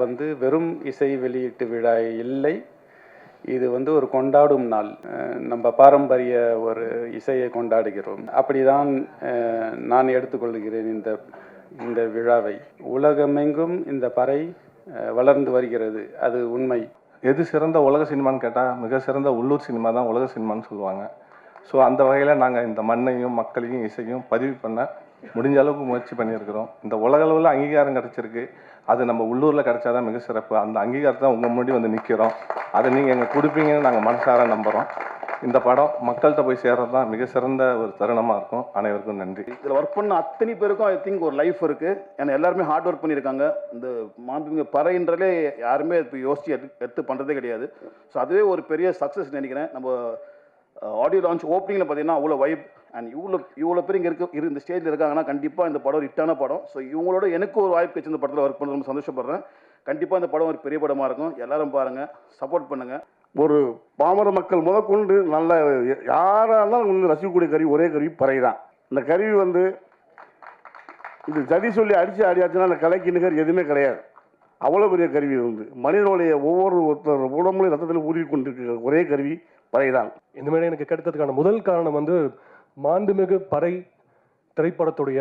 வந்து வெறும் இசை வெளியீட்டு விழா இல்லை, இது வந்து ஒரு கொண்டாடும் நாள். நம்ம பாரம்பரிய ஒரு இசையை கொண்டாடுகிறோம். அப்படிதான் நான் எடுத்துக்கொள்கிறேன் இந்த விழாவை. உலகமெங்கும் இந்த பறை வளர்ந்து வருகிறது, அது உண்மை. எது சிறந்த உலக சினிமான்னு கேட்டால் மிக சிறந்த உள்ளூர் சினிமா தான் உலக சினிமான்னு சொல்லுவாங்க. ஸோ அந்த வகையில் நாங்கள் இந்த மண்ணையும் மக்களையும் இசையும் பதிவு பண்ண முடிஞ்ச அளவுக்கு முயற்சி பண்ணியிருக்கிறோம். இந்த உலக அளவில் அங்கீகாரம் கிடச்சிருக்கு, அது நம்ம உள்ளூரில் கிடச்சாதான் மிக சிறப்பு. அந்த அங்கீகாரத்தை உங்கள் முன்னாடி வந்து நிற்கிறோம். அதை நீங்கள் எங்கள் கொடுப்பீங்கன்னு நாங்கள் மனசார நம்புகிறோம். இந்த படம் மக்கள்கிட்ட போய் சேர்றது தான் மிக சிறந்த ஒரு தருணமாக இருக்கும். அனைவருக்கும் நன்றி. இதில் ஒர்க் பண்ண அத்தனை பேருக்கும் ஐ திங்க் ஒரு லைஃப் இருக்குது. ஏன்னா எல்லாருமே ஹார்ட் ஒர்க் பண்ணியிருக்காங்க. இந்த மாண்புமிகு பறைன்றதே யாருமே இப்போ யோசிச்சு எடுத்து பண்ணுறதே கிடையாது. ஸோ அதுவே ஒரு பெரிய சக்ஸஸ் நினைக்கிறேன். நம்ம ஆடியோ லான்ச் ஓப்பனிங்கில் பார்த்தீங்கன்னா அவ்வளோ வைப் அண்ட் இவ்வளோ பேர் இங்கே இந்த ஸ்டேஜில் இருக்காங்கன்னா கண்டிப்பாக இந்த படம் ஒரு ஹிட்டான படம். ஸோ இவங்களோட எனக்கு ஒரு வாய்ப்பு வச்சு இந்த படத்தில் ஒர்க் பண்ண ரொம்ப சந்தோஷப்படுறேன். கண்டிப்பாக இந்த படம் ஒரு பெரிய படமாக இருக்கும். எல்லாரும் பாருங்கள், சப்போர்ட் பண்ணுங்கள். ஒரு பாமர மக்கள் முதற்கொண்டு நல்ல யாராக இருந்தாலும் ரசிக்கக்கூடிய கருவி ஒரே கருவி பறை தான். இந்த கருவி வந்து இது ஜதி சொல்லி அடியாச்சுன்னா அந்த கலைக்கு நிகர் எதுவுமே கிடையாது. அவ்வளோ பெரிய கருவி வந்து மனிதனுடைய ஒருத்தர் உடம்புலையும் ரத்தத்தில் ஊறி கொண்டிருக்கிற ஒரே கருவி பறை தான். இந்த மாதிரி எனக்கு கிடைத்ததுக்கான முதல் காரணம் வந்து மாண்புமிகு பறை திரைப்படத்துடைய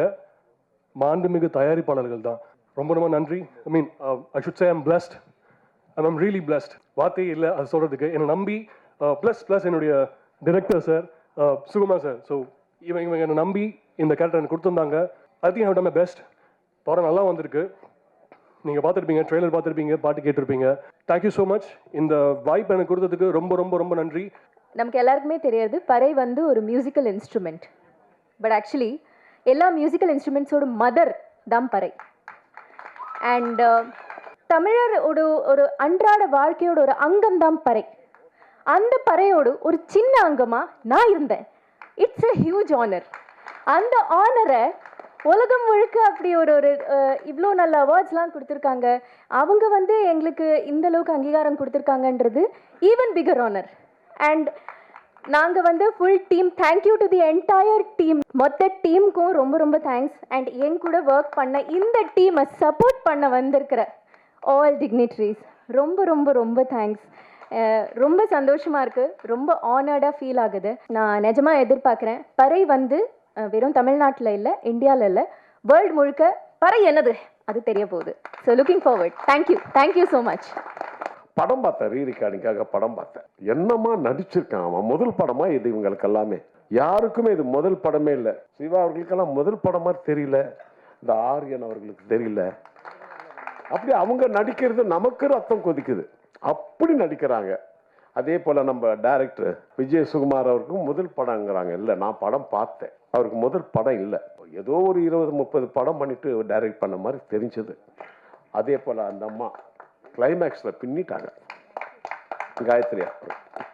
மாண்புமிகு தயாரிப்பாளர்கள் தான். ரொம்ப ரொம்ப நன்றி. I mean I should say I am blessed. I'm really blessed. வார்த்தையே இல்லை அது சொல்கிறதுக்கு. என்னை நம்பி ப்ளஸ் என்னுடைய director sir Sukumar sir, so இவங்க என்னை நம்பி இந்த கேரக்டர் எனக்கு கொடுத்துருந்தாங்க. I think I done my best. படம் நல்லா வந்திருக்கு. நீங்கள் பார்த்துருப்பீங்க, ட்ரெய்லர் பார்த்துருப்பீங்க, பாட்டு கேட்டிருப்பீங்க. Thank you so much. இந்த வாய்ப்பு எனக்கு கொடுத்ததுக்கு ரொம்ப ரொம்ப ரொம்ப நன்றி. நமக்கு எல்லாருக்குமே தெரியாது பறை வந்து ஒரு மியூசிக்கல் இன்ஸ்ட்ருமெண்ட். பட் ஆக்சுவலி எல்லா மியூசிக்கல் இன்ஸ்ட்ருமெண்ட்ஸோட மதர் தான் பறை. அண்ட் தமிழரோட ஒரு அன்றாட வாழ்க்கையோட ஒரு அங்கம் தான் பறை. அந்த பறையோடு ஒரு சின்ன அங்கமாக நான் இருந்தேன். It's a huge honour. அந்த ஆனரை உலகம் முழுக்க அப்படி ஒரு இவ்வளோ நல்ல அவார்ட்ஸ்லாம் கொடுத்துருக்காங்க. அவங்க வந்து எங்களுக்கு இந்த அளவுக்கு அங்கீகாரம் கொடுத்துருக்காங்கன்றது ஈவன் பிகர் ஆனர். அண்ட் நாங்கள் வந்து full team, thank you to the entire team. மொத்த டீமுக்கும் ரொம்ப ரொம்ப தேங்க்ஸ். அண்ட் என் கூட ஒர்க் பண்ண இந்த டீமை சப்போர்ட் பண்ண வந்திருக்கிற ஆல் டிக்னிட்ரிஸ் ரொம்ப ரொம்ப ரொம்ப தேங்க்ஸ். ரொம்ப சந்தோஷமாக இருக்குது, ரொம்ப ஆனர்டாக ஃபீல் ஆகுது. நான் நிஜமாக எதிர்பார்க்குறேன் பறை வந்து வெறும் தமிழ்நாட்டில் இல்லை, இந்தியாவில் இல்லை, வேர்ல்டு முழுக்க பறை என்னது அது தெரிய போகுது. So looking forward. Thank you so much. படம் பார்த்தேன், ரீரிகார்டிங்காக படம் பார்த்தேன். என்னமா நடிச்சிருக்கான் அவன். முதல் படமா இது இவங்களுக்கு எல்லாமே. யாருக்குமே இது முதல் படமே இல்லை. சிவா அவர்களுக்கெல்லாம் முதல் படம் மாதிரி தெரியல, இந்த ஆரியன் அவர்களுக்கு தெரியல. அப்படி அவங்க நடிக்கிறது நமக்கு ரத்தம் கொதிக்குது, அப்படி நடிக்கிறாங்க. அதே போல் நம்ம டைரக்டர் விஜய் சுகுமார் அவருக்கும் முதல் படங்கிறாங்க. இல்லை, நான் படம் பார்த்தேன், அவருக்கு முதல் படம் இல்லை. ஏதோ ஒரு 20-30 படம் பண்ணிட்டு டைரக்ட் பண்ண மாதிரி தெரிஞ்சது. அதே போல் அந்த அம்மா கிளைமேக்ஸில் பின்னிட்டாங்க. காயத்ரியா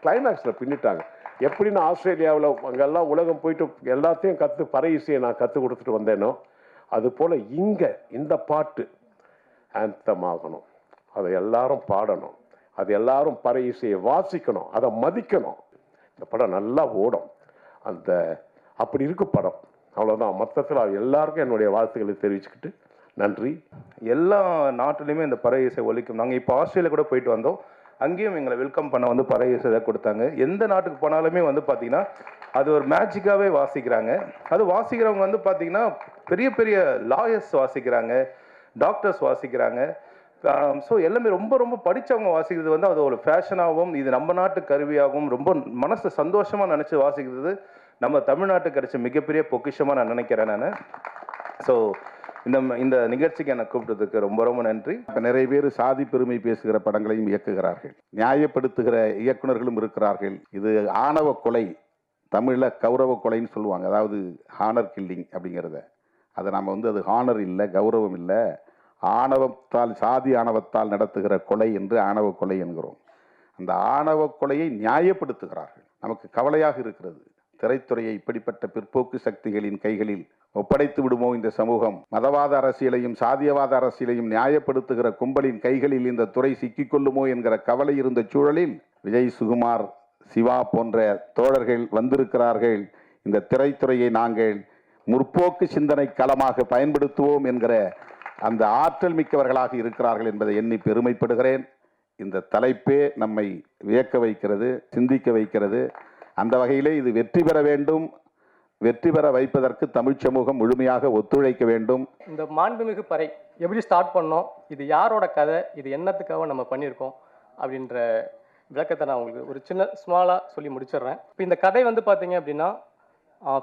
கிளைமேக்ஸில் பின்னிட்டாங்க. எப்படின்னு ஆஸ்திரேலியாவில் அங்கெல்லாம் உலகம் போயிட்டு எல்லாத்தையும் பறை இசையை நான் கற்றுக் கொடுத்துட்டு வந்தேனோ அது போல் இங்கே இந்த பாட்டு ஆந்தம் ஆகணும், அதை எல்லாரும் பாடணும், அது எல்லாரும் பறை இசையை வாசிக்கணும், அதை மதிக்கணும். இந்த படம் நல்லா ஓடும். அப்படி இருக்கு படம். அவ்வளோதான். மொத்தத்தில் எல்லாருக்கும் என்னுடைய வாழ்த்துக்களை தெரிவிச்சுக்கிட்டு நன்றி. எல்லா நாட்டிலையுமே இந்த பறை இசை ஒலிக்கும். நாங்கள் இப்போ ஆஸ்திரேலியா கூட போயிட்டு வந்தோம். அங்கேயும் எங்களை வெல்கம் பண்ண வந்து பறை இசை தான் கொடுத்தாங்க. எந்த நாட்டுக்கு போனாலுமே வந்து பார்த்தீங்கன்னா அது ஒரு மேஜிக்காகவே வாசிக்கிறாங்க. அது வாசிக்கிறவங்க வந்து பார்த்தீங்கன்னா பெரிய பெரிய லாயர்ஸ் வாசிக்கிறாங்க, டாக்டர்ஸ் வாசிக்கிறாங்க. ஸோ எல்லாமே ரொம்ப ரொம்ப படித்தவங்க வாசிக்கிறது வந்து அது ஒரு ஃபேஷனாகவும் இது நம்ம நாட்டு கருவியாகவும் ரொம்ப மனசு சந்தோஷமாக நினச்சி வாசிக்கிறது நம்ம தமிழ்நாட்டுக்கு கிடைச்ச மிகப்பெரிய பொக்கிஷமாக நான் நினைக்கிறேன் நான். ஸோ இந்த நிகழ்ச்சிக்கு என்னை கூப்பிட்டதுக்கு ரொம்ப ரொம்ப நன்றி. நிறைய பேர் சாதி பெருமை பேசுகிற படங்களையும் இயக்குகிறார்கள், நியாயப்படுத்துகிற இயக்குநர்களும் இருக்கிறார்கள். இது ஆணவ கொலை, தமிழில் கௌரவ கொலைன்னு சொல்லுவாங்க, அதாவது ஹானர் கில்லிங் அப்படிங்கிறத. அதை நம்ம வந்து அது ஹானர் இல்லை, கௌரவம் இல்லை, ஆணவத்தால் சாதி ஆணவத்தால் நடத்துகிற கொலை என்று ஆணவ கொலை என்கிறோம். அந்த ஆணவ கொலையை நியாயப்படுத்துகிறார்கள். நமக்கு கவலையாக இருக்கிறது. திரைத்துறையை இப்படிப்பட்ட பிற்போக்கு சக்திகளின் கைகளில் ஒப்படைத்து விடுமோ இந்த சமூகம்? மதவாத அரசியலையும் சாதியவாத அரசியலையும் நியாயப்படுத்துகிற கும்பலின் கைகளில் இந்த துறை சிக்கிக்கொள்ளுமோ என்கிற கவலை இருந்த சூழலில் விஜய் சுகுமார், சிவா போன்ற தோழர்கள் வந்திருக்கிறார்கள். இந்த திரைத்துறையை நாங்கள் முற்போக்கு சிந்தனை களமாக பயன்படுத்துவோம் என்கிற அந்த ஆற்றல் மிக்கவர்களாக இருக்கிறார்கள் என்பதை எண்ணி பெருமைப்படுகிறேன். இந்த தலைப்பே நம்மை வியக்க வைக்கிறது, சிந்திக்க வைக்கிறது. அந்த வகையிலே இது வெற்றி பெற வேண்டும். வெற்றி பெற வைப்பதற்கு தமிழ் சமூகம் முழுமையாக ஒத்துழைக்க வேண்டும். இந்த மாண்புமிகு பறை எப்படி ஸ்டார்ட் பண்ணோம், இது யாரோட கதை, இது என்னத்துக்காக நம்ம பண்ணியிருக்கோம் அப்படின்ற விளக்கத்தை நான் உங்களுக்கு ஒரு சின்ன ஸ்மாலாக சொல்லி முடிச்சிடுறேன். இப்போ இந்த கதை வந்து பார்த்தீங்க அப்படின்னா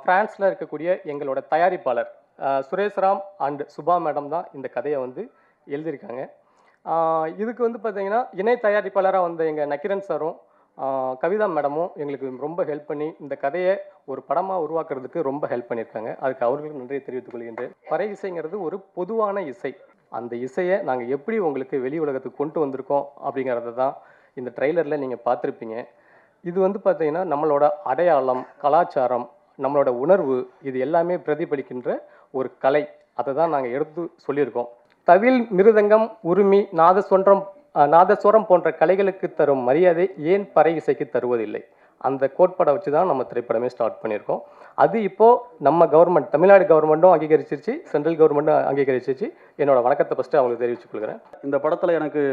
ஃப்ரான்ஸில் இருக்கக்கூடிய எங்களோட தயாரிப்பாளர் சுரேஷ்ராம் அண்ட் சுபா மேடம் தான் இந்த கதையை வந்து எழுதியிருக்காங்க. இதுக்கு வந்து பார்த்தீங்கன்னா இணை தயாரிப்பாளராக வந்த எங்கள் நக்கிரன் சாரும் கவிதா மேடமும் எங்களுக்கு ரொம்ப ஹெல்ப் பண்ணி இந்த கதையை ஒரு படமாக உருவாக்குறதுக்கு ரொம்ப ஹெல்ப் பண்ணியிருக்காங்க. அதுக்கு அவர்களுக்கு நன்றியை தெரிவித்துக் கொள்கின்றேன். பறை இசைங்கிறது ஒரு பொதுவான இசை. அந்த இசையை நாங்கள் எப்படி உங்களுக்கு வெளி உலகத்துக்கு கொண்டு வந்திருக்கோம் அப்படிங்கிறத தான் இந்த ட்ரெய்லரில் நீங்கள் பார்த்துருப்பீங்க. இது வந்து பார்த்தீங்கன்னா நம்மளோட அடையாளம், கலாச்சாரம், நம்மளோட உணர்வு, இது எல்லாமே பிரதிபலிக்கின்ற ஒரு கலை. அதை தான் நாங்கள் எடுத்து சொல்லியிருக்கோம். தவில், மிருதங்கம், உருமி, நாதஸ்வரம் போன்ற கலைகளுக்கு தரும் மரியாதை ஏன் பறை இசைக்கு தருவதில்லை? அந்த கோட்பாடை வச்சு தான் நம்ம திரைப்படமே ஸ்டார்ட் பண்ணியிருக்கோம். அது இப்போது நம்ம கவர்மெண்ட், தமிழ்நாடு கவர்மெண்ட்டும் அங்கீகரிச்சிருச்சு, சென்ட்ரல் கவர்மெண்ட்டும் அங்கீகரிச்சிருச்சு. என்னோட வணக்கத்தை ஃபஸ்ட்டு அவங்களுக்கு தெரிவித்துக் கொள்கிறேன். இந்த படத்தில் எனக்கு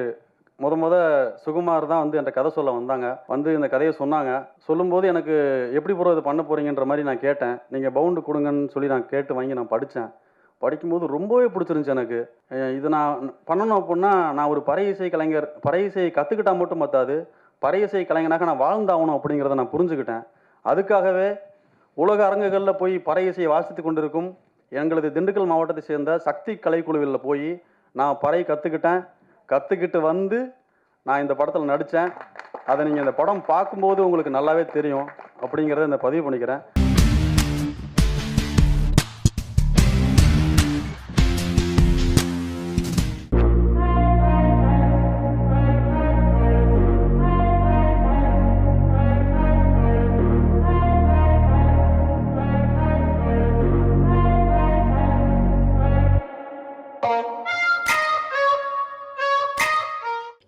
முத சுகுமார் தான் வந்து என்ற கதை சொல்ல வந்தாங்க. வந்து இந்த கதையை சொன்னாங்க. சொல்லும்போது எனக்கு எப்படி ப்ரோ இது பண்ண போகிறீங்கன்ற மாதிரி நான் கேட்டேன். நீங்கள் பவுண்டு கொடுங்கன்னு சொல்லி நான் கேட்டு வாங்கி நான் படித்தேன். படிக்கும்போது ரொம்பவே பிடிச்சிருந்துச்சு எனக்கு. இது நான் பண்ணணும் அப்படின்னா நான் ஒரு பறை இசை கலைஞர், பறை இசையை கற்றுக்கிட்டால் மட்டும் பத்தாது, பறை இசை கலைஞனாக நான் வாழ்ந்தாகணும் அப்படிங்கிறத நான் புரிஞ்சுக்கிட்டேன். அதுக்காகவே உலக அரங்குகளில் போய் பறை இசையை வாசித்து கொண்டிருக்கும் எங்களது திண்டுக்கல் மாவட்டத்தை சேர்ந்த சக்தி கலைக்குழுவில் போய் நான் பறை கற்றுக்கிட்டு வந்து நான் இந்த படத்தில் நடித்தேன். அதை நீங்கள் இந்த படம் பார்க்கும்போது உங்களுக்கு நல்லாவே தெரியும் அப்படிங்கிறத இந்த பதிவு பண்ணிக்கிறேன்.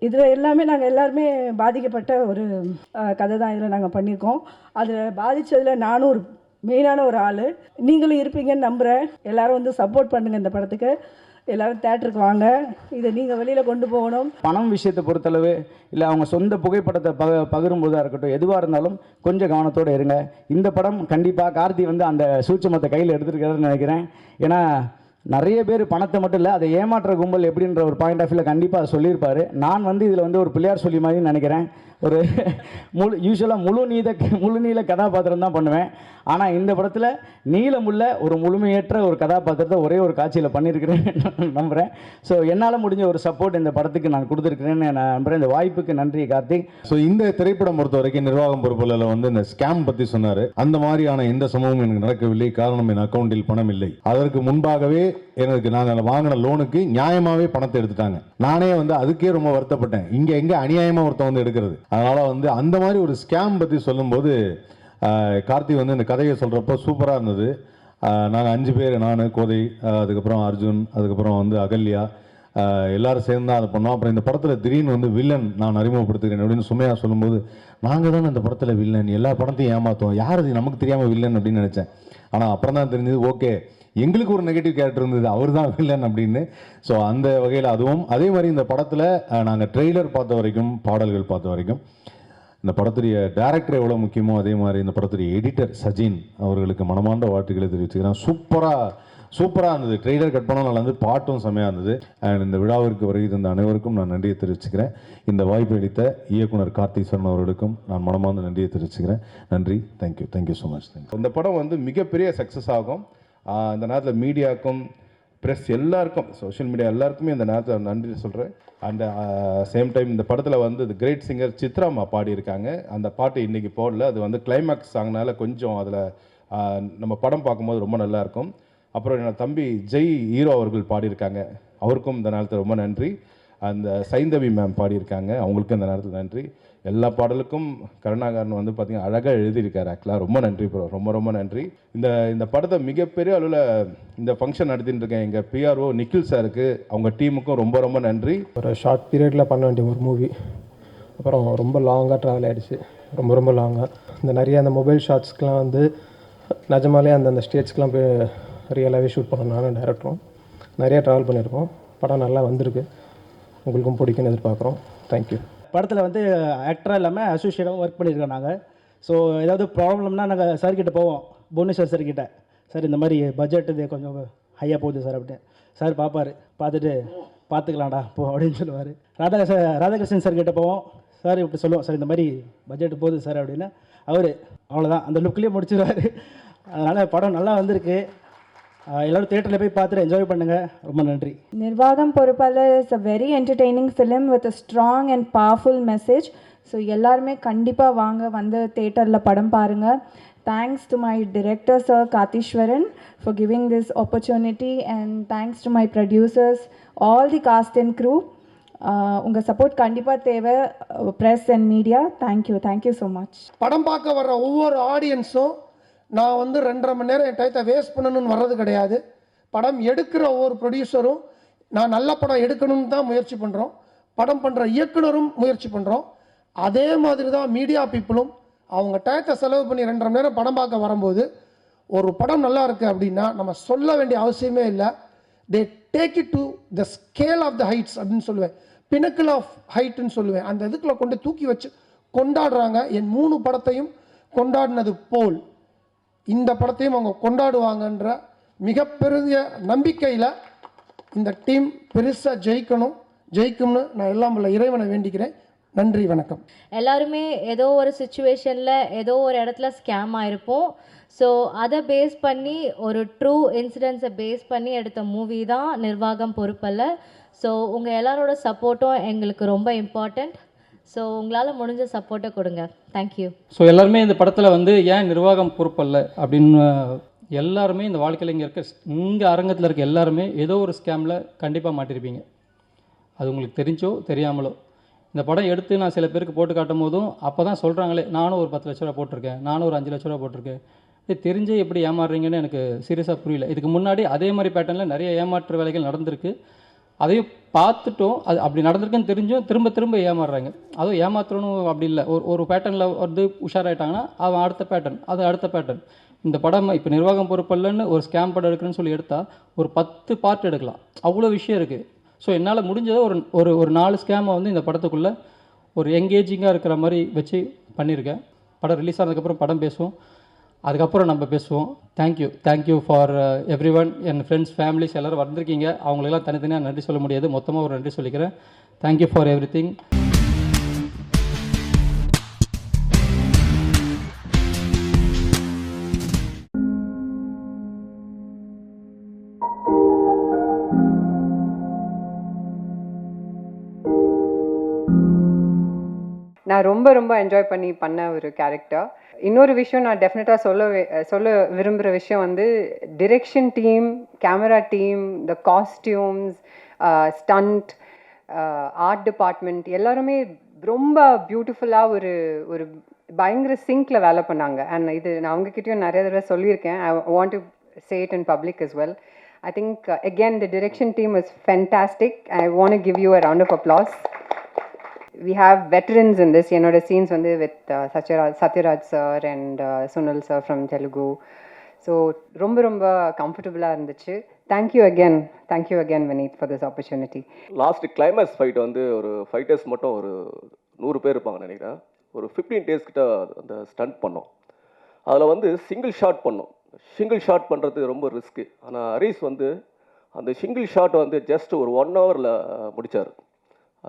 இதில் எல்லாமே நாங்கள் எல்லாருமே பாதிக்கப்பட்ட ஒரு கதை தான் இதில் நாங்கள் பண்ணியிருக்கோம். அதில் பாதித்ததில் நானும் ஒரு மெயினான ஒரு ஆள். நீங்களும் இருப்பீங்கன்னு நம்புகிறேன். எல்லோரும் வந்து சப்போர்ட் பண்ணுங்கள் இந்த படத்துக்கு. எல்லோரும் தேட்டருக்கு வாங்க. இதை நீங்கள் வெளியில் கொண்டு போகணும். பணம் விஷயத்தை பொறுத்தளவு இல்லை அவங்க சொந்த புகைப்படத்தை பகிரும்போதாக இருக்கட்டும், எதுவாக இருந்தாலும் கொஞ்சம் கவனத்தோடு இருங்க. இந்த படம் கண்டிப்பாக கார்த்தி வந்து அந்த சூட்சமத்தை கையில் எடுத்துருக்காருன்னு நினைக்கிறேன். ஏன்னா நிறைய பேர் பணத்தை மட்டும் இல்லை, அதை ஏமாற்ற கும்பல் எப்படின்ற ஒரு பாயிண்ட் ஆஃப் வியூவில் கண்டிப்பாக சொல்லியிருப்பார். நான் வந்து இதில் வந்து ஒரு பிள்ளையார் சொல்லி மாதிரி நினைக்கிறேன். ஒரு யூஸ்வலாக முழு நீள கதாபாத்திரம் தான் பண்ணுவேன். ஆனால் இந்த படத்தில் நீளமுள்ள ஒரு முழுமையற்ற ஒரு கதாபாத்திரத்தை ஒரே ஒரு காட்சியில் பண்ணியிருக்கிறேன்னு நம்புகிறேன். ஸோ என்னால் முடிஞ்ச ஒரு சப்போர்ட் இந்த படத்துக்கு நான் கொடுத்துருக்கிறேன்னு நான் நம்புகிறேன். இந்த வாய்ப்புக்கு நன்றி கார்த்திக். ஸோ இந்த திரைப்படம் பொறுத்த வரைக்கும் நிர்வாகம் பொறுப்பில் வந்து இந்த ஸ்கேம் பற்றி சொன்னார். அந்த மாதிரியான எந்த சம்பவமும் எனக்கு நடக்கவில்லை. காரணம் என் அக்கௌண்டில் பணம் இல்லை. அதற்கு முன்பாகவே எனக்கு நாங்கள் வாங்கின லோனுக்கு நியாயமாகவே பணத்தை எடுத்துட்டாங்க. நானே வந்து அதுக்கே ரொம்ப வருத்தப்பட்டேன். இங்கே எங்கே அநியாயமாக ஒருத்தன் வந்து எடுக்கிறது. அதனால் வந்து அந்த மாதிரி ஒரு ஸ்கேம் பற்றி சொல்லும்போது கார்த்தி வந்து இந்த கதையை சொல்கிறப்போ சூப்பராக இருந்தது. நாங்கள் 5 பேர், நான், கோதை, அதுக்கப்புறம் அர்ஜுன், அதுக்கப்புறம் வந்து அகல்யா, எல்லாரும் சேர்ந்து தான் அதை பண்ணோம். அப்புறம் இந்த படத்தில் திடீர்னு வந்து வில்லன் நான் அறிமுகப்படுத்துகிறேன் அப்படின்னு சுமையா சொல்லும்போது, நாங்கள் தான் இந்த படத்தில் வில்லன், எல்லா படத்தையும் ஏமாற்றோம், யார் அது நமக்கு தெரியாமல் வில்லன் அப்படின்னு நினச்சேன். ஆனால் அப்புறம் தான் தெரிஞ்சது, ஓகே எங்களுக்கு ஒரு நெகட்டிவ் கேரக்டர் இருந்தது, அவர் தான் வில்லன் அப்படின்னு. ஸோ அந்த வகையில் அதுவும் அதே மாதிரி இந்த படத்தில் நாங்கள் ட்ரெய்லர் பார்த்த வரைக்கும், பாடல்கள் பார்த்த வரைக்கும், இந்த படத்துடைய டைரக்டர் எவ்வளோ முக்கியமோ அதே மாதிரி இந்த படத்துடைய எடிட்டர் சஜின் அவர்களுக்கு மனமார்ந்த வாழ்த்துக்களை தெரிவிச்சுக்கிறேன். சூப்பராக இருந்தது. ட்ரெய்லர் கட் பண்ண நல்லா இருந்தது, பாட்டும் செமையாக இருந்தது. அண்ட் இந்த விழாவிற்கு வருகை தந்த அனைவருக்கும் நான் நன்றியை தெரிவிச்சுக்கிறேன். இந்த வாய்ப்பு அளித்த இயக்குனர் கார்த்திஸ்வரன் அவர்களுக்கும் நான் மனமார்ந்த நன்றியை தெரிவிச்சுக்கிறேன். நன்றி. Thank you so much. இந்த படம் வந்து மிகப்பெரிய சக்ஸஸ் ஆகும். இந்த நேரத்தில் மீடியாவுக்கும், ப்ரெஸ் எல்லாருக்கும், சோஷியல் மீடியா எல்லாருக்குமே இந்த நேரத்தில் நன்றி சொல்கிறேன். அண்ட் சேம் டைம் இந்த படத்தில் வந்து தி கிரேட் சிங்கர் சித்ராமா பாடியிருக்காங்க. அந்த பாட்டு இன்றைக்கி போடல, அது வந்து கிளைமேக்ஸ் சாங்னால கொஞ்சம் அதில் நம்ம படம் பார்க்கும்போது ரொம்ப நல்லாயிருக்கும். அப்புறம் என்னோட தம்பி ஜெய் ஹீரோ அவர்கள் பாடியிருக்காங்க, அவருக்கும் இந்த நேரத்தில் ரொம்ப நன்றி. அந்த சைந்தவி மேம் பாடியிருக்காங்க, அவங்களுக்கும் இந்த நேரத்தில் நன்றி. எல்லா பாடலுக்கும் கருணாகரன் வந்து பார்த்திங்கன்னா அழகாக எழுதியிருக்காரு. ஆக்சுவலாக ரொம்ப நன்றி ப்ரோ, ரொம்ப நன்றி. இந்த படத்தை மிகப்பெரிய அளவில் இந்த ஃபங்க்ஷன் நடத்திட்டு இருக்கேன் எங்கள் பிஆர்ஓ நிக்கில் சாருக்கு, அவங்க டீமுக்கும் ரொம்ப நன்றி. ஒரு ஷார்ட் பீரியடில் பண்ண வேண்டிய ஒரு மூவி, அப்புறம் ரொம்ப லாங்காக ட்ராவல் ஆகிடுச்சு, ரொம்ப லாங்காக. இந்த நிறைய அந்த மொபைல் ஷாட்ஸ்க்கெலாம் வந்து நிஜமாலே அந்த ஸ்டேட்ஸ்க்கெலாம் போய் ரியலாகவே ஷூட் பண்ணோம். நானும் டைரக்டரும் நிறையா ட்ராவல் பண்ணியிருக்கோம். படம் நல்லா வந்திருக்கு, உங்களுக்கும் பிடிக்கும்னு எதிர்பார்க்குறோம். தேங்க்யூ. படத்தில் வந்து ஆக்டராக இல்லாமல் அசோசியேட்டாகவும் ஒர்க் பண்ணியிருக்கோம் நாங்கள். ஸோ ஏதாவது ப்ராப்ளம்னா நாங்கள் சார்கிட்ட போவோம், புவனேஸ்வர் சார்கிட்ட. சார் இந்த மாதிரி பட்ஜெட் இது கொஞ்சம் ஹையாக போகுது சார் அப்படின்னு. சார் பார்ப்பார், பார்த்துட்டு பார்த்துக்கலாம்டா போ அப்படின்னு சொல்லுவார். ராதாகிருஷ்ணன் சார்கிட்ட போவோம், சார் இப்படி சொல்லுவோம், சார் இந்த மாதிரி பட்ஜெட் போகுது சார் அப்படின்னு. அவர் அவ்வளோதான், அந்த லுக்லேயே முடிச்சிடுவார். அதனால் படம் நல்லா வந்திருக்கு. எல்லோரும் தியேட்டரில் போய் பார்த்துட்டு என்ஜாய் பண்ணுங்கள். ரொம்ப நன்றி. Nirvagam Poruppal is a very entertaining film with a strong and powerful message. So எல்லாருமே கண்டிப்பாக வாங்க, வந்து தேட்டரில் படம் பாருங்கள். Thanks to my director sir Katheeswaran for giving this opportunity and thanks to my producers, all the cast and crew. உங்கள் support கண்டிப்பாக தேவை, press and media. Thank you so much. படம் பார்க்க வர்ற ஒவ்வொரு ஆடியன்ஸும் நான் வந்து 2.5 மணி நேரம் என் டயத்தை வேஸ்ட் பண்ணணும்னு வர்றது கிடையாது. படம் எடுக்கிற ஒவ்வொரு ப்ரொடியூசரும் நான் நல்ல படம் எடுக்கணும்னு தான் முயற்சி பண்ணுறோம். படம் பண்ணுற இயக்குனரும் முயற்சி பண்ணுறோம். அதே மாதிரி தான் மீடியா பீப்புளும் அவங்க டயத்தை செலவு பண்ணி 2.5 மணி நேரம் படம் பார்க்க வரும்போது ஒரு படம் நல்லா இருக்குது அப்படின்னா நம்ம சொல்ல வேண்டிய அவசியமே இல்லை. They take it to the scale of the heights அப்படின்னு சொல்லுவேன், பினக்கிள் ஆஃப் ஹைட்டுன்னு சொல்லுவேன். அந்த இதுக்குள்ள கொண்டு தூக்கி வச்சு கொண்டாடுறாங்க. என் 3 படத்தையும் கொண்டாடினது போல் இந்த படத்தையும் அவங்க கொண்டாடுவாங்கன்ற மிகப்பெரிய நம்பிக்கையில் இந்த டீம் பெருசாக ஜெயிக்கும்னு நான் எல்லாம் உள்ள இறைவனை வேண்டிக்கிறேன். நன்றி, வணக்கம். எல்லாருமே ஏதோ ஒரு சுச்சுவேஷனில் ஏதோ ஒரு இடத்துல ஸ்கேம் ஆகிருப்போம். ஸோ அதை பேஸ் பண்ணி ஒரு ட்ரூ இன்சிடென்ட்ஸை பேஸ் பண்ணி எடுத்த மூவி தான் நிர்வாகம் பொறுப்பல்ல. ஸோ உங்கள் எல்லாரோட சப்போர்ட்டும் எங்களுக்கு ரொம்ப இம்பார்ட்டண்ட். ஸோ உங்களால் முடிஞ்ச சப்போர்ட்டை கொடுங்க. தேங்க்யூ. ஸோ எல்லாருமே இந்த படத்தில் வந்து ஏன் நிர்வாகம் பொறுப்பல்ல அப்படின்னு எல்லாருமே இந்த வாழ்க்கையில் இங்கே அரங்கத்தில் இருக்க எல்லாருமே ஏதோ ஒரு ஸ்கேமில் கண்டிப்பாக மாட்டிருப்பீங்க. அது உங்களுக்கு தெரிஞ்சோ தெரியாமலோ. இந்த படம் எடுத்து நான் சில பேருக்கு போட்டு காட்டும் போதும் அப்போ தான் சொல்கிறாங்களே, நானும் ஒரு 10 லட்ச ரூபா போட்டிருக்கேன், நானும் ஒரு 5 லட்ச ரூபா போட்டிருக்கேன். இது தெரிஞ்சே எப்படி ஏமாறுறீங்கன்னு எனக்கு சீரியஸாக புரியல. இதுக்கு முன்னாடி அதே மாதிரி பேட்டர்னில் நிறைய ஏமாற்று வேலைகள் நடந்திருக்கு. அதையும் பார்த்துட்டோம், அது அப்படி நடந்திருக்குன்னு தெரிஞ்சும் திரும்ப திரும்ப ஏமாறுறாங்க. அதுவும் ஏமாற்றணும் அப்படி இல்லை, ஒரு பேட்டர்னில் வந்து உஷாராயிட்டாங்கன்னா அவன் அடுத்த பேட்டர்ன். இந்த படம் இப்போ நிர்வாகம் பொறுப்பல்லன்னு ஒரு ஸ்கேம் படம் எடுக்கிறேன்னு சொல்லி எடுத்தால் ஒரு 10 பார்ட் எடுக்கலாம், அவ்வளோ விஷயம் இருக்குது. ஸோ என்னால் முடிஞ்சதை ஒரு 4 ஸ்கேமை வந்து இந்த படத்துக்குள்ளே ஒரு எங்கேஜிங்காக இருக்கிற மாதிரி வச்சு பண்ணியிருக்கேன். படம் ரிலீஸ் ஆனதுக்கப்புறம் படம் பேசுவோம், அதுக்கப்புறம் நம்ம பேசுவோம். Thank you for every one. N friends, families எல்லோரும் வந்திருக்கீங்க. அவங்களெல்லாம் தனித்தனியாக நன்றி சொல்ல முடியாது, மொத்தமாக ஒரு நன்றி சொல்லிக்கிறேன். Thank you for every thing. நான் ரொம்ப என்ஜாய் பண்ண ஒரு கேரக்டர். இன்னொரு விஷயம் நான் டெஃபினட்டாக சொல்ல விரும்புகிற விஷயம் வந்து direction team, camera team, the costumes, stunt, art department எல்லாருமே ரொம்ப பியூட்டிஃபுல்லாக ஒரு பயங்கர சிங்கில் வேலை பண்ணாங்க. அண்ட் இது நான் அவங்கக்கிட்டையும் நிறைய தடவை சொல்லியிருக்கேன். I want to say it in public as well. I think again the direction team was fantastic. I want to give you a round of applause. We have veterans in this. என்னோட scenes வந்து with Satyaraj sir and Sunil sir from Telugu. So ரொம்ப கம்ஃபர்டபுளாக இருந்துச்சு. Thank you again Vineet for this opportunity. Last climax fight வந்து ஒரு fighters மட்டும் ஒரு 100 பேர் இருப்பாங்க நினைக்கிறேன். ஒரு 15 days கிட்ட அந்த ஸ்டண்ட் பண்ணோம். அதில் வந்து சிங்கிள் ஷாட் பண்ணோம். சிங்கிள் ஷாட் பண்ணுறது ரொம்ப ரிஸ்க்கு. ஆனால் ஹரிஸ் வந்து அந்த சிங்கிள் ஷாட் வந்து ஜஸ்ட் ஒரு 1 hourல முடித்தார்.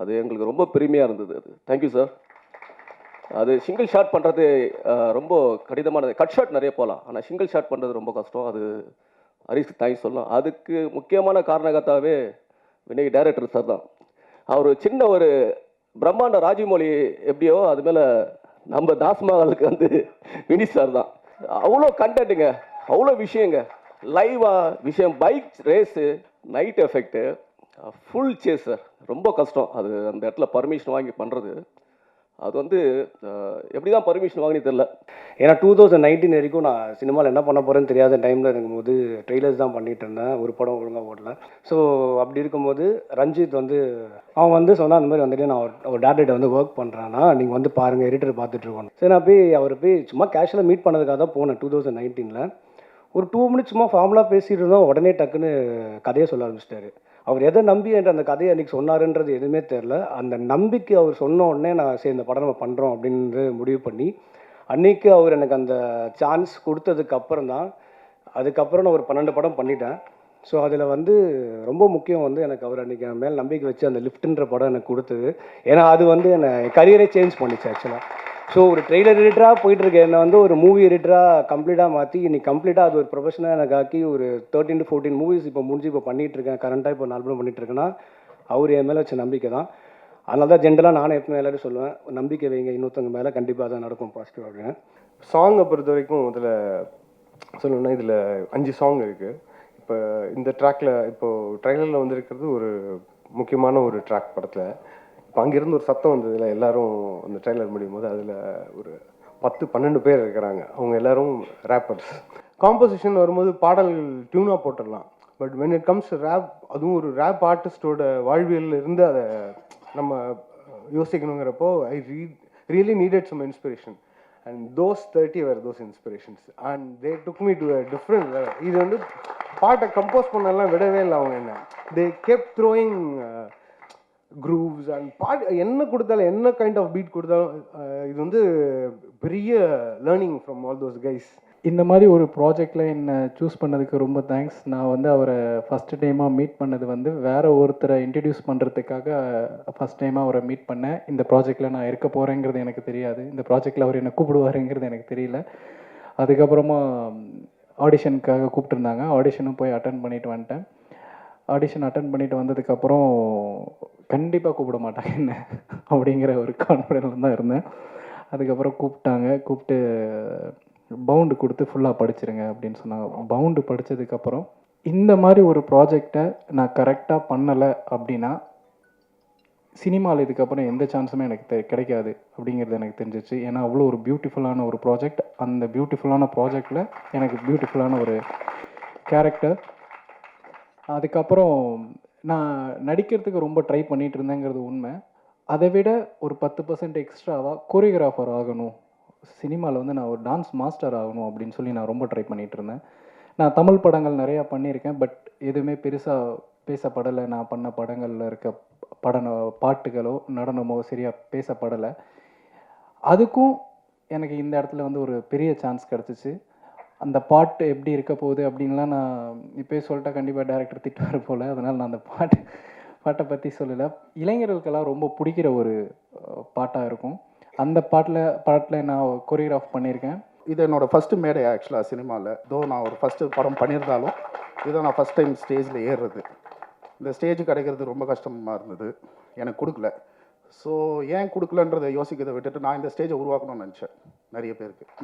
அது எங்களுக்கு ரொம்ப பெருமையாக இருந்தது. அது தேங்க்யூ சார். அது சிங்கிள் ஷாட் பண்ணுறது ரொம்ப கடினமானது. கட் ஷாட் நிறைய போகலாம், ஆனால் சிங்கிள் ஷாட் பண்ணுறது ரொம்ப கஷ்டம். அது ஹரிஸ்க்கு தேங்க்ஸ் சொல்லலாம். அதுக்கு முக்கியமான காரணகர்த்தாவே வினய் டைரக்டர் சார் தான். அவர் சின்ன ஒரு பிரம்மாண்ட ராஜமௌழி எப்படியோ அது மேலே நம்ம தாஸ்மஹாலுக்கு வந்து வினீத் சார் தான். அவ்வளோ கண்டென்ட்டுங்க, அவ்வளோ விஷயங்க, லைவாக விஷயம், bike race, night effect, full chase sir. ரொம்ப கஷ்டம் அது. அந்த இடத்துல பர்மிஷன் வாங்கி பண்ணுறது அது வந்து எப்படி தான் பர்மிஷன் வாங்கினே தெரில. ஏன்னா 2019 வரைக்கும் நான் சினிமாவில் என்ன பண்ண போகிறேன்னு தெரியாத டைமில் இருக்கும்போது ட்ரெய்லர்ஸ் தான் பண்ணிகிட்டு இருந்தேன். ஒரு படம் ஒழுங்காக ஓடல. ஸோ அப்படி இருக்கும்போது ரஞ்சித் வந்து அவன் வந்து சொன்னால் அந்த மாதிரி வந்துட்டு நான் ஒரு டேரக்டர்கிட்ட வந்து ஒர்க் பண்ணுறேன்னா நீங்கள் வந்து பாருங்கள், எடிட்டர் பார்த்துட்ருக்கோம். சரி, நான் அவர் போய் சும்மா கேஷுவலாக மீட் பண்ணதுக்காக தான் போனேன் 2019. ஒரு 2 minutes சும்மா ஃபார்முலாக பேசிகிட்டு இருந்தோம். உடனே டக்குன்னு கதையை சொல்ல ஆரம்பிச்சிட்டாரு. அவர் எதை நம்பி என்ற அந்த கதையை அன்றைக்கி சொன்னாருன்றது எதுவுமே தெரில. அந்த நம்பிக்கை அவர் சொன்ன உடனே நான் சரி இந்த படம் நம்ம பண்ணுறோம் அப்படின்னு முடிவு பண்ணி அன்றைக்கி அவர் எனக்கு அந்த சான்ஸ் கொடுத்ததுக்கப்புறம் தான், அதுக்கப்புறம் நான் ஒரு 12 படம் பண்ணிட்டேன். ஸோ அதில் வந்து ரொம்ப முக்கியம் வந்து எனக்கு அவர் அன்றைக்கி என் மேல் நம்பிக்கை வச்சு அந்த லிஃப்ட்டுன்ற படம் எனக்கு கொடுத்தது. ஏன்னா அது வந்து என்னை கரியரே சேஞ்ச் பண்ணிச்சு ஆக்சுவலாக. ஸோ ஒரு ட்ரெய்லர் எடிட்டராக போயிட்டுருக்கேன், என்னை வந்து ஒரு மூவி எடிட்டராக கம்ப்ளீட்டாக மாற்றி இன்னைக்கு கம்ப்ளீட்டாக அது ஒரு ப்ரொஃபஷனாக எனக்கு ஆக்கி ஒரு 13 to 14 மூவிஸ் இப்போ முடிஞ்சு இப்போ பண்ணிகிட்ருக்கேன். கரண்ட்டாக இப்போ 4 படம் பண்ணிகிட்ருக்கேன்னா அவர் என் மேலே வச்ச நம்பிக்கை தான். அதனால தான் ஜென்ரலாக நானே எப்பவுமே எல்லாரும் சொல்லுவேன், நம்பிக்கை வைங்க இன்னொருத்தவங்க மேலே, கண்டிப்பாக தான் நடக்கும் பாசிட்டிவ் அப்படின்னு. சாங்கை பொறுத்த வரைக்கும் இதில் சொல்லணும்னா இதில் 5 சாங் இருக்குது. இப்போ இந்த ட்ராக்கில் இப்போது ட்ரைலரில் வந்துருக்கிறது ஒரு முக்கியமான ஒரு ட்ராக் படத்தில். இப்போ அங்கேருந்து ஒரு சத்தம் வந்ததில் எல்லோரும் அந்த ட்ரைலர் முடியும் போது அதில் ஒரு 10-12 பேர் இருக்கிறாங்க. அவங்க எல்லோரும் ரேப்பர்ஸ். காம்போசிஷன் வரும்போது பாடல்கள் டியூனாக போட்டுடலாம். But when it comes rap, அதுவும் ஒரு ரேப் ஆர்டிஸ்டோட வாழ்வியலில் இருந்து அதை நம்ம யோசிக்கணுங்கிறப்போ I really needed some inspiration. And those 30 were those inspirations and they took me to a different level. இது வந்து பாட்டை கம்போஸ் பண்ணலாம் விடவே இல்லை அவங்க. என்ன they kept throwing grooves and பாட்டு என்ன கொடுத்தாலும், என்ன கைண்ட் ஆஃப் பீட் கொடுத்தாலும் இது வந்து பெரிய learning from all those guys. இந்த மாதிரி ஒரு ப்ராஜெக்டில் என்னை சூஸ் பண்ணதுக்கு ரொம்ப தேங்க்ஸ். நான் வந்து அவரை ஃபஸ்ட்டு டைமாக மீட் பண்ணது வந்து வேறு ஒருத்தரை இன்ட்ரடியூஸ் பண்ணுறதுக்காக ஃபஸ்ட் டைமாக அவரை மீட் பண்ணேன். இந்த ப்ராஜெக்டில் நான் இருக்க போகிறேங்கிறது எனக்கு தெரியாது, இந்த ப்ராஜெக்டில் அவர் என்னை கூப்பிடுவாருங்கிறது எனக்கு தெரியல. அதுக்கப்புறமா ஆடிஷனுக்காக கூப்பிட்டுருந்தாங்க, ஆடிஷனும் போய் அட்டன் பண்ணிட்டு வந்துட்டேன். ஆடிஷன் அட்டன் பண்ணிட்டு வந்ததுக்கப்புறம் கண்டிப்பாக கூப்பிட மாட்டாங்க என்ன அப்படிங்கிற ஒரு கான்ஃபிடென்ஸில் தான் இருந்தேன். அதுக்கப்புறம் கூப்பிட்டு பவுண்டு கொடுத்து ஃபுல்லாக படிச்சிருங்க அப்படின்னு சொன்னாங்க. பவுண்டு படித்ததுக்கப்புறம் இந்த மாதிரி ஒரு ப்ராஜெக்டை நான் கரெக்டாக பண்ணலை அப்படின்னா சினிமாவில் இதுக்கப்புறம் எந்த சான்ஸுமே எனக்கு கிடைக்காது அப்படிங்கிறது எனக்கு தெரிஞ்சிச்சு. ஏன்னா அவ்வளோ ஒரு பியூட்டிஃபுல்லான ஒரு ப்ராஜெக்ட், அந்த பியூட்டிஃபுல்லான ப்ராஜெக்டில் எனக்கு பியூட்டிஃபுல்லான ஒரு கேரக்டர். அதுக்கப்புறம் நான் நடிக்கிறதுக்கு ரொம்ப ட்ரை பண்ணிகிட்டு இருந்தேங்கிறது உண்மை. அதை விட ஒரு 10% எக்ஸ்ட்ராவாக கோரியோகிராஃபர் ஆகணும், சினிமாவில் வந்து நான் ஒரு டான்ஸ் மாஸ்டர் ஆகணும் அப்படின்னு சொல்லி நான் ரொம்ப ட்ரை பண்ணிகிட்டு இருந்தேன். நான் தமிழ் படங்கள் நிறையா பண்ணியிருக்கேன், பட் எதுவுமே பெருசாக பேசப்படலை. நான் பண்ண படங்களில் இருக்க பாட்டுகளோ நடனமோ சரியாக பேசப்படலை. அதுக்கும் எனக்கு இந்த இடத்துல வந்து ஒரு பெரிய சான்ஸ் கிடச்சிச்சு. அந்த பாட்டு எப்படி இருக்க போகுது அப்படின்லாம் நான் இப்போயே சொல்லிட்டா கண்டிப்பாக டேரக்டர் திட்டுவார் போல், அதனால் நான் அந்த பாட்டை பற்றி சொல்லலை. இளைஞர்களுக்கெல்லாம் ரொம்ப பிடிக்கிற ஒரு பாட்டாக இருக்கும். அந்த பாட்டில் நான் கொரியோகிராஃப் பண்ணியிருக்கேன். இது என்னோடய ஃபஸ்ட்டு மேடை ஆக்சுவலாக சினிமாவில். நான் ஒரு ஃபஸ்ட்டு படம் பண்ணியிருந்தாலும் இதை நான் ஃபஸ்ட் டைம் ஸ்டேஜில் ஏறுறது. இந்த ஸ்டேஜ் கிடைக்கிறது ரொம்ப கஷ்டமாக இருந்தது, எனக்கு கொடுக்கல. ஸோ ஏன் கொடுக்கலன்றதை யோசிக்கிறதை விட்டுட்டு நான் இந்த ஸ்டேஜை உருவாக்கணும்னு நினச்சேன்.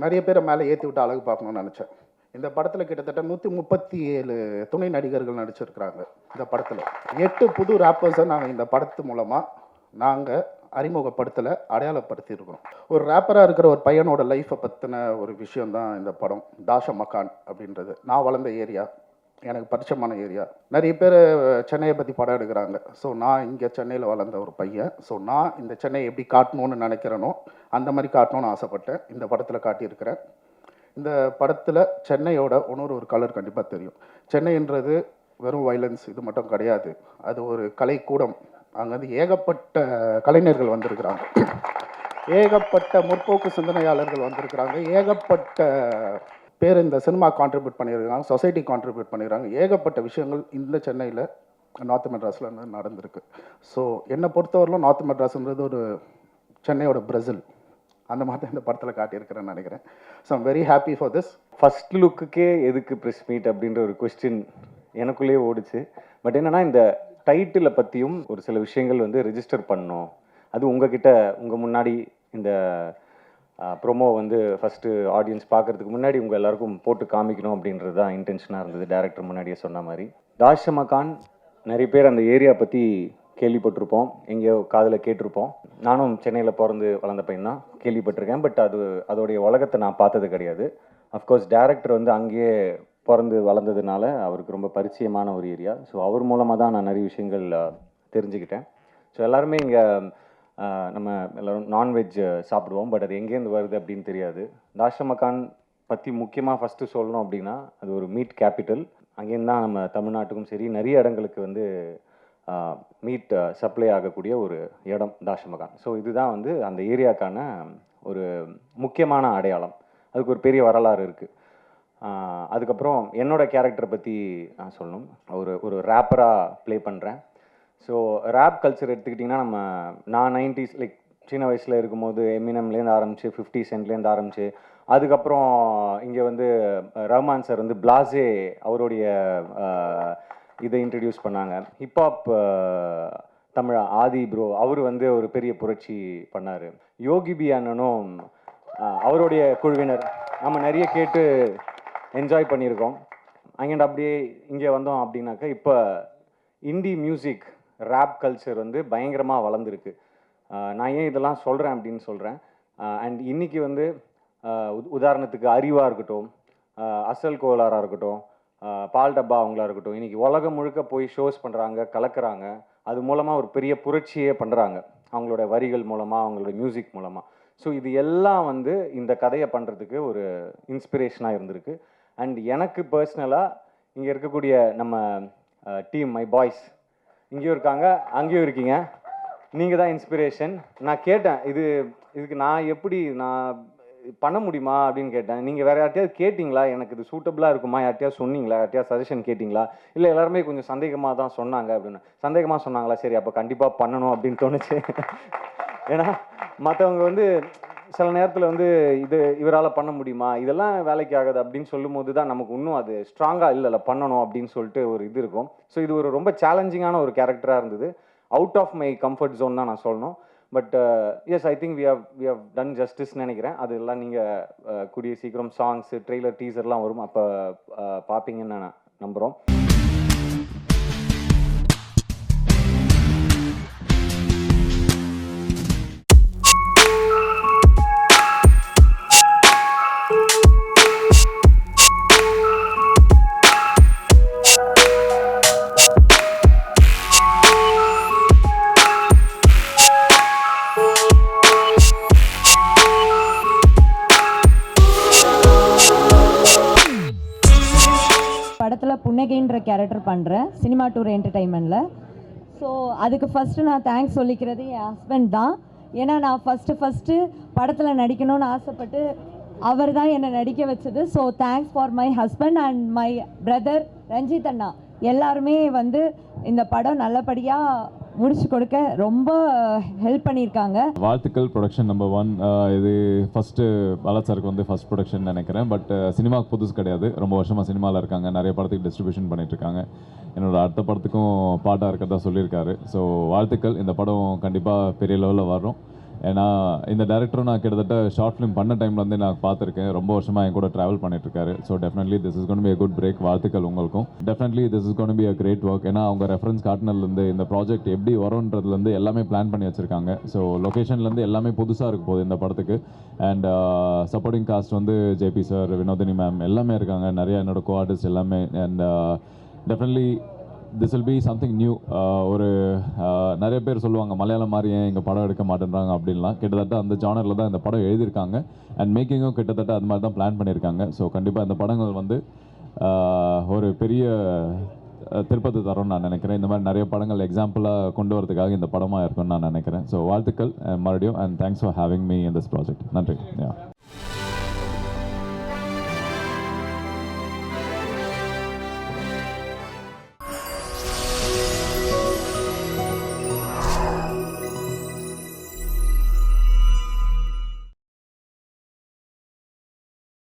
நிறைய பேரை மேலே ஏற்றி விட்டு அழகு பார்க்கணும்னு நினச்சேன். இந்த படத்தில் கிட்டத்தட்ட 137 துணை நடிகர்கள் நடிச்சிருக்கிறாங்க. இந்த படத்தில் 8 புது ரேப்பர்ஸை நாங்கள் இந்த படத்து மூலமாக நாங்கள் அறிமுகப்படுத்தலை, அடையாளப்படுத்தியிருக்கோம். ஒரு ரேப்பராக இருக்கிற ஒரு பையனோட லைஃப்பை பற்றின ஒரு விஷயந்தான் இந்த படம். தாஷமக்கான் அப்படின்றது நான் வளர்ந்த ஏரியா, எனக்கு பரிச்சயமான ஏரியா. நிறைய பேர் சென்னையை பற்றி படம் எடுக்கிறாங்க. ஸோ நான் இங்கே சென்னையில் வளர்ந்த ஒரு பையன். ஸோ நான் இந்த சென்னையை எப்படி காட்டணும்னு நினைக்கிறேனோ அந்த மாதிரி காட்டணும்னு ஆசைப்பட்டேன். இந்த படத்தில் காட்டியிருக்கிறேன். இந்த படத்தில் சென்னையோட ஒரு கலர் கண்டிப்பாக தெரியும். சென்னைன்றது வெறும் வைலன்ஸ் இது மட்டும் கிடையாது, அது ஒரு கலைக்கூடம். அங்கே வந்து ஏகப்பட்ட கலைஞர்கள் வந்திருக்கிறாங்க, ஏகப்பட்ட முற்போக்கு சிந்தனையாளர்கள் வந்திருக்கிறாங்க, ஏகப்பட்ட பேர் இந்த சினிமா கான்ட்ரிபியூட் பண்ணியிருக்காங்க, சொசைட்டி கான்ட்ரிபியூட் பண்ணியிருக்காங்க. ஏகப்பட்ட விஷயங்கள் இந்த சென்னையில் நார்த் மெட்ராஸில் நடந்திருக்கு. ஸோ என்னை பொறுத்தவரையிலும் நார்த் மெட்ராஸ்ன்றது ஒரு சென்னையோட பிரேசில், அந்த மாதிரி தான் இந்த படத்தில் காட்டியிருக்கிறேன்னு நினைக்கிறேன். So I'm very happy for this. First லுக்குக்கே எதுக்கு ப்ரெஸ் மீட் அப்படின்ற ஒரு கொஸ்டின் எனக்குள்ளேயே ஓடிச்சு. பட் என்னென்னா இந்த டைட்டிலை பற்றியும் ஒரு சில விஷயங்கள் வந்து ரெஜிஸ்டர் பண்ணோம். அது உங்ககிட்ட உங்கள் முன்னாடி இந்த ப்ரோமோ வந்து ஃபஸ்ட்டு ஆடியன்ஸ் பார்க்குறதுக்கு முன்னாடி உங்கள் எல்லாருக்கும் போட்டு காமிக்கணும் அப்படின்றது தான் இன்டென்ஷனாக இருந்தது. டேரக்டர் முன்னாடியே சொன்ன மாதிரி தாஷமக்கான் நிறைய பேர் அந்த ஏரியா பற்றி கேள்விப்பட்டிருப்போம், எங்கேயோ காதில் கேட்டிருப்போம். நானும் சென்னையில் பிறந்து வளர்ந்த பையன் தான், கேள்விப்பட்டிருக்கேன். பட் அதோடைய உலகத்தை நான் பார்த்தது கிடையாது. அஃப்கோர்ஸ் டேரக்டர் வந்து அங்கேயே பிறந்து வளர்ந்ததுனால அவருக்கு ரொம்ப பரிச்சயமான ஒரு ஏரியா. ஸோ அவர் மூலமாக தான் நான் நிறைய விஷயங்கள் தெரிஞ்சுக்கிட்டேன். ஸோ எல்லாருமே இங்கே நம்ம எல்லோரும் நான்வெஜ் சாப்பிடுவோம், பட் அது எங்கேருந்து வருது அப்படின்னு தெரியாது. தாஷமக்கான் பற்றி முக்கியமாக ஃபஸ்ட்டு சொல்லணும் அப்படின்னா அது ஒரு மீட் கேபிட்டல். அங்கேருந்து தான் நம்ம தமிழ்நாட்டுக்கும் சரி நிறைய இடங்களுக்கு வந்து மீட் சப்ளை ஆகக்கூடிய ஒரு இடம் தாஷமகான். ஸோ இதுதான் வந்து அந்த ஏரியாக்கான ஒரு முக்கியமான அடையாளம். அதுக்கு ஒரு பெரிய வரலாறு இருக்குது. அதுக்கப்புறம் என்னோடய கேரக்டரை பற்றி நான் சொல்லணும். ஒரு ரேப்பராக ப்ளே பண்ணுறேன். ஸோ ரேப் கல்ச்சர் எடுத்துக்கிட்டிங்கன்னா நான் 90s லைக் சின்ன வயசில் இருக்கும்போது எமினம்லேருந்து ஆரம்பித்து 50 சென்ட்லேருந்து ஆரம்பித்து அதுக்கப்புறம் இங்கே வந்து ரஹ்மான் சார் வந்து பிளாஸே அவருடைய இதை இன்ட்ரடியூஸ் பண்ணாங்க. ஹிப்ஹாப் தமிழா ஆதி ப்ரோ அவர் வந்து ஒரு பெரிய புரட்சி பண்ணார். யோகி பி அண்ணனும் அவருடைய குழுவினர் நம்ம நிறைய கேட்டு என்ஜாய் பண்ணியிருக்கோம். அங்கேண்டு அப்படியே இங்கே வந்தோம் அப்படின்னாக்கா இப்போ இண்டி மியூசிக் ரேப் கல்ச்சர் வந்து பயங்கரமாக வளர்ந்துருக்கு. நான் ஏன் இதெல்லாம் சொல்கிறேன் அப்படின்னு சொல்கிறேன். அண்ட் இன்றைக்கி வந்து உதாரணத்துக்கு அறிவாக இருக்கட்டும், அசல் கோலாராக இருக்கட்டும், பால் டப்பா அவங்களா இருக்கட்டும், இன்றைக்கி உலகம் முழுக்க போய் ஷோஸ் பண்ணுறாங்க, கலக்கிறாங்க. அது மூலமாக ஒரு பெரிய புரட்சியே பண்ணுறாங்க அவங்களோட வரிகள் மூலமாக, அவங்களோட மியூசிக் மூலமாக. ஸோ இது எல்லாம் வந்து இந்த கதையை பண்ணுறதுக்கு ஒரு இன்ஸ்பிரேஷனாக இருந்திருக்கு. அண்ட் எனக்கு பர்சனலாக இங்கே இருக்கக்கூடிய நம்ம டீம் மை பாய்ஸ் இங்கேயும் இருக்காங்க, அங்கேயும் இருக்கீங்க. நீங்கள் தான் இன்ஸ்பிரேஷன். நான் கேட்டேன் இதுக்கு நான் பண்ண முடியுமா அப்படின்னு கேட்டேன். நீங்கள் வேறு யார்ட்டையாவது கேட்டிங்களா, எனக்கு இது சூட்டபுளாக இருக்குமா, யார்ட்டையாவது சொன்னீங்களா, யார்ட்டையாவது சஜஷன் கேட்டிங்களா? இல்லை எல்லாருமே கொஞ்சம் சந்தேகமாக தான் சொன்னாங்க அப்படின்னு. சந்தேகமாக சொன்னாங்களா, சரி அப்போ கண்டிப்பாக பண்ணணும் அப்படின்னு தோணுச்சு. ஏன்னா மற்றவங்க வந்து சில நேரத்தில் வந்து இவரால் பண்ண முடியுமா, இதெல்லாம் வேலைக்கு ஆகாது அப்படின்னு சொல்லும் போது தான் நமக்கு இன்னும் அது ஸ்ட்ராங்காக இல்லை பண்ணணும் அப்படின்னு சொல்லிட்டு ஒரு இது இருக்கும். ஸோ இது ஒரு ரொம்ப சேலஞ்சிங்கான ஒரு கேரக்டராக இருந்தது. Out of my comfort zone தான் நான் சொல்லணும். But yes, I think we have done ஜஸ்டிஸ்ன்னு நினைக்கிறேன். அதெல்லாம் நீங்கள் கூடிய சீக்கிரம் சாங்ஸு, ட்ரெய்லர், டீசர்லாம் வரும், அப்போ பார்ப்பீங்கன்னு நான் நம்புகிறோம். படத்தில் புன்னகைன்ற கேரக்டர் பண்ணுறேன் சினிமா டூர் என்டர்டைன்மெண்ட்டில். ஸோ அதுக்கு ஃபஸ்ட்டு நான் தேங்க்ஸ் சொல்லிக்கிறது என் ஹஸ்பண்ட் தான். ஏன்னா நான் ஃபஸ்ட்டு படத்தில் நடிக்கணும்னு ஆசைப்பட்டு அவர் தான் என்னை நடிக்க வச்சது. So thanks for my husband and my brother Ranjith அண்ணா. எல்லாருமே வந்து இந்த படம் நல்லபடியாக முடிச்சு கொடுக்க ரொம்ப ஹெல்ப் பண்ணியிருக்காங்க. வாழ்த்துக்கள். Production number 1. இது ஃபஸ்ட்டு பாலாஜி சாருக்கு வந்து ஃபஸ்ட் ப்ரொடக்ஷன் நினைக்கிறேன். பட் சினிமாவுக்கு புதுசு கிடையாது, ரொம்ப வருஷமாக சினிமாவில் இருக்காங்க, நிறைய படத்துக்கு டிஸ்ட்ரிபியூஷன் பண்ணிகிட்ருக்காங்க. என்னோட அடுத்த படத்துக்கும் பாட்டாக இருக்கிறதா சொல்லியிருக்காரு. ஸோ வாழ்த்துக்கள். இந்த படம் கண்டிப்பாக பெரிய லெவலில் வரும். ஏன்னா இந்த டேரக்டரும் நான் கிட்டத்தட்ட ஷார்ட் ஃபிலிம் பண்ண டைம்லேருந்து நான் பார்த்துருக்கேன். ரொம்ப வருஷமாக என் கூட ட்ராவல் பண்ணிட்டுருக்காரு. So definitely this is gonna be a good break. வாழ்த்துக்கள் உங்களுக்கும். Definitely this is gonna be a great work. ஏன்னா அவங்க ரெஃபரன்ஸ் காட்டினதுலேருந்து இந்த ப்ராஜெக்ட் எப்படி வரும்ன்றதுலேருந்து எல்லாமே பிளான் பண்ணி வச்சுருக்காங்க. ஸோ லொக்கேஷன்லேருந்து எல்லாமே புதுசாக இருக்க போகுது இந்த படத்துக்கு. அண்ட் சப்போர்ட்டிங் காஸ்ட் வந்து ஜேபி சார், வினோதினி மேம் எல்லாமே இருக்காங்க, நிறையா என்னோட கோ ஆர்டிஸ்ட் எல்லாமே. And definitely this will be something new. ஒரு நிறைய பேர் சொல்லுவாங்க மலையாளம் மாதிரி ஏன் இங்கே படம் எடுக்க மாட்டேன்றாங்க அப்படின்லாம். கிட்டத்தட்ட அந்த ஜானரில் தான் இந்த படம் எழுதியிருக்காங்க. அண்ட் மேக்கிங்கும் கிட்டத்தட்ட அது மாதிரி தான் பிளான் பண்ணியிருக்காங்க. ஸோ கண்டிப்பாக இந்த படங்கள் வந்து ஒரு பெரிய திருப்பத்தை தரும்னு நான் நினைக்கிறேன். இந்த மாதிரி நிறைய படங்கள் எக்ஸாம்பிளாக கொண்டு வரதுக்காக இந்த படமாக இருக்கும்னு நான் நினைக்கிறேன். ஸோ வாழ்த்துக்கள் மறுபடியும். And thanks for having me in this project. நன்றி.